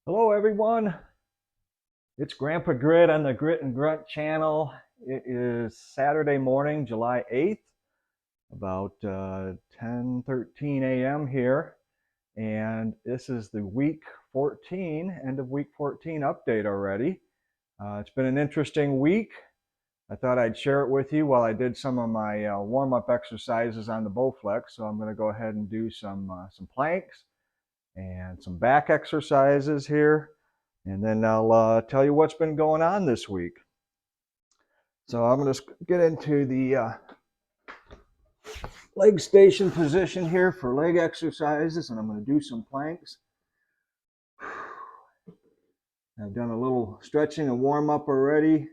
Hello everyone, it's Grampa Grit on the Grit and Grunt channel. It is Saturday morning, July 8th, about 10:13 a.m. here, and this is the week 14, end of week 14 update already. It's been an interesting week. I thought I'd share it with you while I did some of my warm-up exercises on the Bowflex. So I'm going to go ahead and do some planks and some back exercises here. And then I'll tell you what's been going on this week. So I'm going to get into the leg station position here for leg exercises, and I'm going to do some planks. I've done a little stretching and warm up already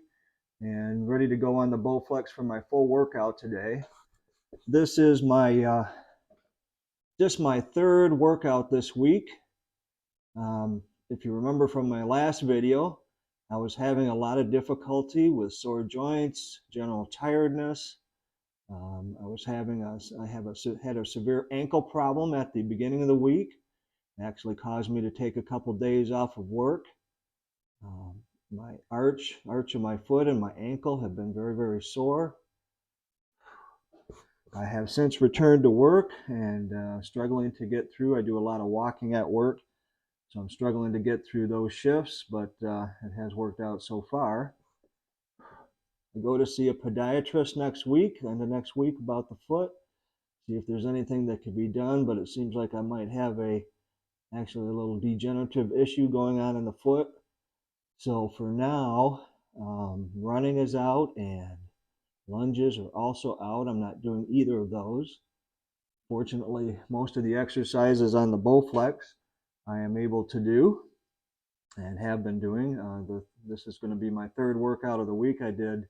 and ready to go on the Bowflex for my full workout today. This is my just my third workout this week. If you remember from my last video, I was having a lot of difficulty with sore joints, general tiredness. I had a severe ankle problem at the beginning of the week. It actually caused me to take a couple days off of work. My arch of my foot and my ankle have been very, very sore. I have since returned to work and struggling to get through. I do a lot of walking at work, so I'm struggling to get through those shifts, but it has worked out so far. I go to see a podiatrist next week, end of next week, about the foot, see if there's anything that could be done, but it seems like I might have actually a little degenerative issue going on in the foot. So for now, running is out and lunges are also out. I'm not doing either of those. Fortunately, most of the exercises on the Bowflex I am able to do and have been doing. This is going to be my third workout of the week. I did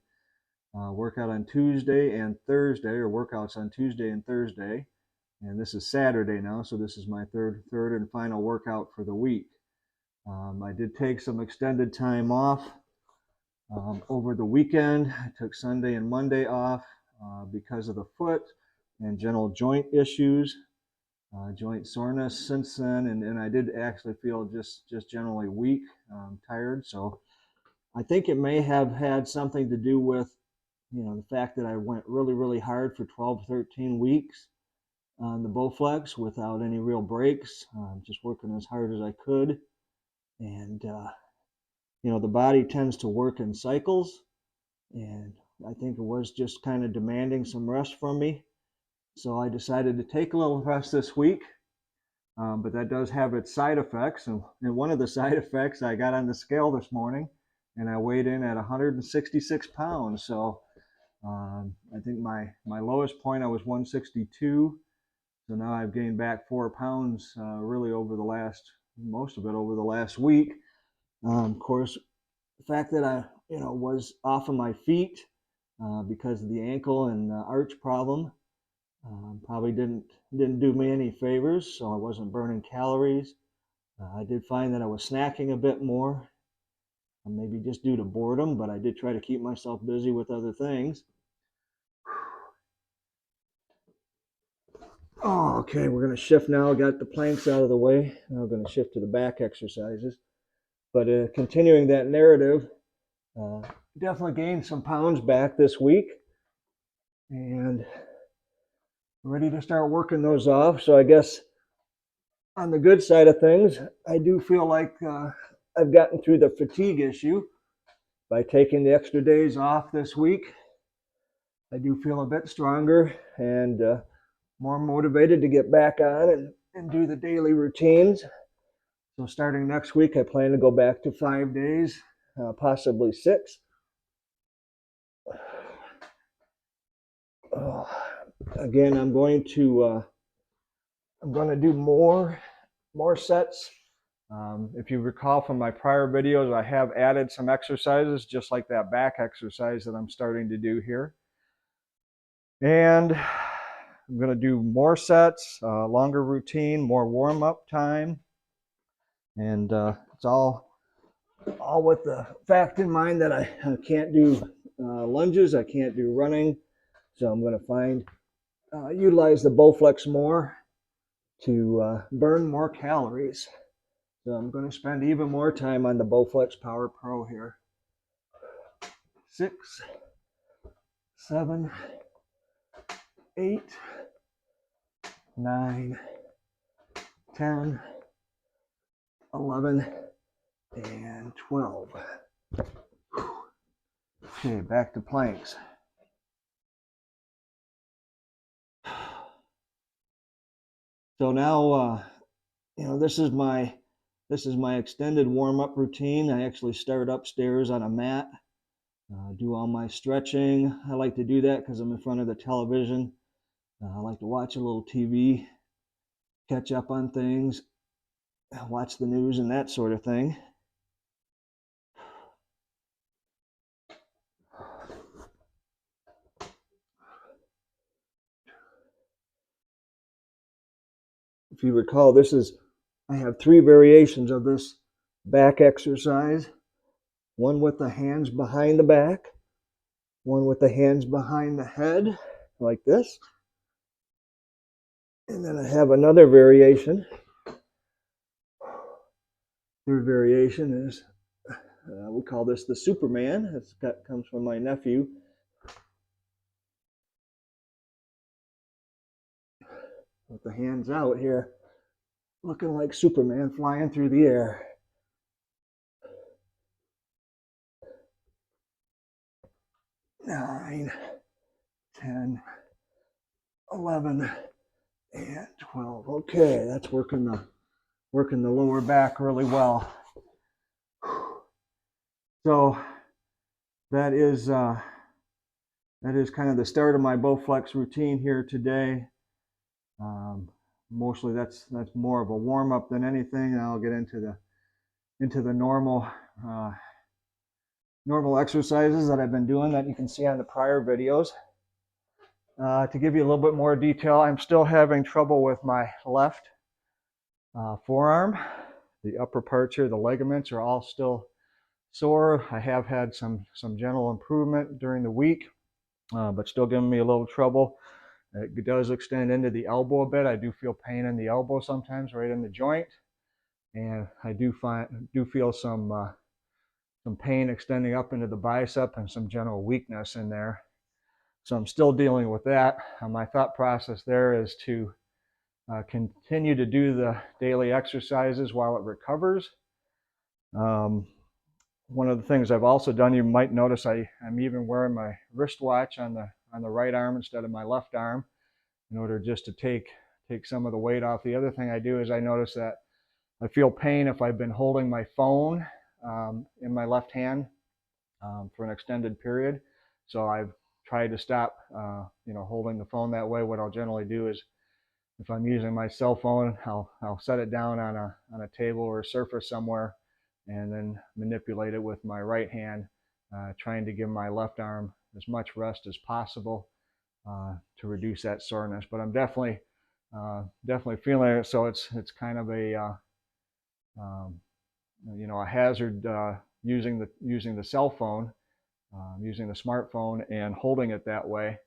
workout on Tuesday and Thursday, or workouts on Tuesday and Thursday, and this is Saturday now, so this is my third and final workout for the week. I did take some extended time off over the weekend. I took Sunday and Monday off because of the foot and general joint issues, joint soreness since then, and I did actually feel just generally weak, tired. So I think it may have had something to do with the fact that I went really, really hard for 12, 13 weeks on the Bowflex without any real breaks, just working as hard as I could. And, the body tends to work in cycles. And I think it was just kind of demanding some rest from me. So I decided to take a little rest this week. But that does have its side effects. And one of the side effects, I got on the scale this morning and I weighed in at 166 pounds. So I think my lowest point, I was 162. So now I've gained back 4 pounds really over most of it over the last week. Of course, the fact that I was off of my feet because of the ankle and arch problem probably didn't do me any favors. So I wasn't burning calories. I did find that I was snacking a bit more, maybe just due to boredom, but I did try to keep myself busy with other things. Oh, okay, we're going to shift now. Got the planks out of the way. Now we're going to shift to the back exercises. But continuing that narrative, definitely gained some pounds back this week and ready to start working those off. So I guess on the good side of things, I do feel like I've gotten through the fatigue issue by taking the extra days off this week. I do feel a bit stronger and more motivated to get back on and do the daily routines. So starting next week, I plan to go back to 5 days, possibly 6. Again, I'm going to do more sets. If you recall from my prior videos, I have added some exercises just like that back exercise that I'm starting to do here. And I'm going to do more sets, longer routine, more warm-up time. And it's all with the fact in mind that I can't do lunges, I can't do running. So I'm going to utilize the Bowflex more to burn more calories. I'm going to spend even more time on the Bowflex Power Pro here. 6, 7, 8, 9, 10, 11, and 12. Okay, back to planks. So now, this is my extended warm-up routine. I actually start upstairs on a mat, do all my stretching. I like to do that because I'm in front of the television. I like to watch a little TV, catch up on things, watch the news and that sort of thing. If you recall, I have 3 variations of this back exercise. One with the hands behind the back, one with the hands behind the head, like this. And then I have another variation. Third variation is, we call this the Superman. That comes from my nephew. With the hands out here, looking like Superman flying through the air. Nine, 10, 11, and 12. Okay, that's working the lower back really well. So that is kind of the start of my Bowflex routine here today. Mostly that's more of a warm up than anything, and I'll get into the normal exercises that I've been doing that you can see on the prior videos. To give you a little bit more detail, I'm still having trouble with my left forearm. The upper parts here, the ligaments, are all still sore. I have had some gentle improvement during the week, but still giving me a little trouble. It does extend into the elbow a bit. I do feel pain in the elbow sometimes, right in the joint, and I do feel some pain extending up into the bicep and some general weakness in there. So I'm still dealing with that. My thought process there is to continue to do the daily exercises while it recovers. One of the things I've also done, you might notice I'm even wearing my wristwatch on the right arm instead of my left arm, in order just to take some of the weight off. The other thing I do is I notice that I feel pain if I've been holding my phone in my left hand for an extended period. So I've tried to stop holding the phone that way. What I'll generally do is, if I'm using my cell phone, I'll set it down on a table or a surface somewhere, and then manipulate it with my right hand, trying to give my left arm as much rest as possible to reduce that soreness. But I'm definitely feeling it. So it's kind of a hazard using the cell phone, using the smartphone and holding it that way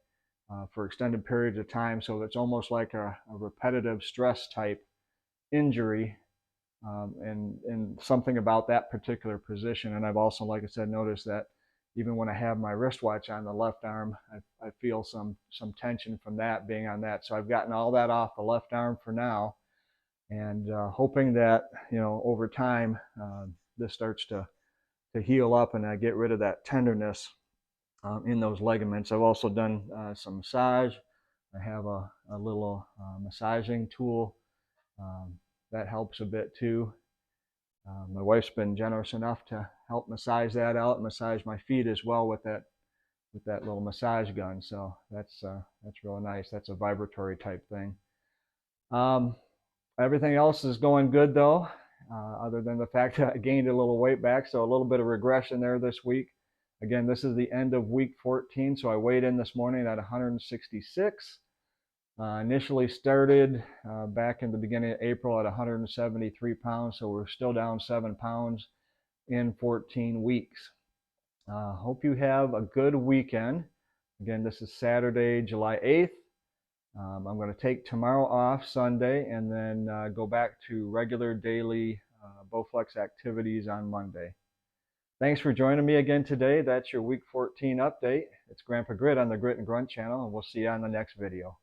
for extended periods of time. So it's almost like a repetitive stress type injury, and something about that particular position. And I've also, like I said, noticed that even when I have my wristwatch on the left arm, I feel some tension from that being on that. So I've gotten all that off the left arm for now, and hoping that over time this starts to heal up and I get rid of that tenderness in those ligaments. I've also done some massage. I have a little massaging tool that helps a bit too. My wife's been generous enough to help massage that out, massage my feet as well with that little massage gun. So that's really nice. That's a vibratory type thing. Everything else is going good though, other than the fact that I gained a little weight back. So a little bit of regression there this week. Again, this is the end of week 14. So I weighed in this morning at 166. Initially started back in the beginning of April at 173 pounds. So we're still down 7 pounds in 14 weeks. Hope you have a good weekend. Again, this is Saturday, July 8th. I'm going to take tomorrow off, Sunday, and then go back to regular daily Bowflex activities on Monday. Thanks for joining me again today. That's your week 14 update. It's Grampa Grit on the Grit and Grunt channel, and we'll see you on the next video.